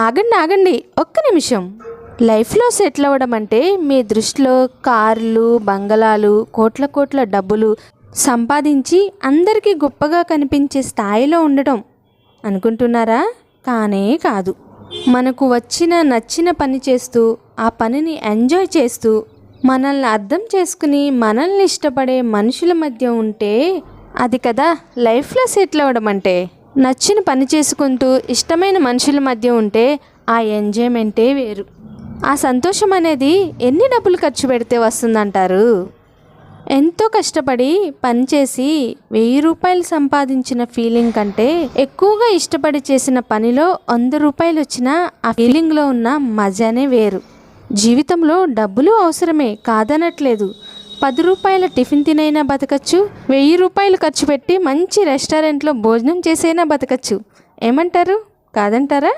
ఆగండి ఆగండి, ఒక్క నిమిషం. లైఫ్లో సెటిల్ అవ్వడం అంటే మీ దృష్టిలో కార్లు, బంగళాలు, కోట్ల కోట్ల డబ్బులు సంపాదించి అందరికీ గొప్పగా కనిపించే స్థాయిలో ఉండటం అనుకుంటున్నారా? కానే కాదు. మనకు నచ్చిన పని చేస్తూ, ఆ పనిని ఎంజాయ్ చేస్తూ, మనల్ని అర్థం చేసుకుని మనల్ని ఇష్టపడే మనుషుల మధ్య ఉంటే అది కదా లైఫ్లో సెటిల్ అవ్వడం అంటే. నచ్చిన పని చేసుకుంటూ ఇష్టమైన మనుషుల మధ్య ఉంటే ఆ ఎంజాయ్మెంటే వేరు. ఆ సంతోషం అనేది ఎన్ని డబ్బులు ఖర్చు పెడితే వస్తుందంటారు? ఎంతో కష్టపడి పనిచేసి 1000 రూపాయలు సంపాదించిన ఫీలింగ్ కంటే ఎక్కువగా ఇష్టపడి చేసిన పనిలో 100 రూపాయలు వచ్చినా ఆ ఫీలింగ్లో ఉన్న మజానే వేరు. జీవితంలో డబ్బులు అవసరమే కాదనట్లేదు. 10 రూపాయల టిఫిన్ తినైనా బతకచ్చు, 1000 రూపాయలు ఖర్చు పెట్టి మంచి రెస్టారెంట్లో భోజనం చేసైనా బతకచ్చు. ఏమంటారు? కాదంటారా?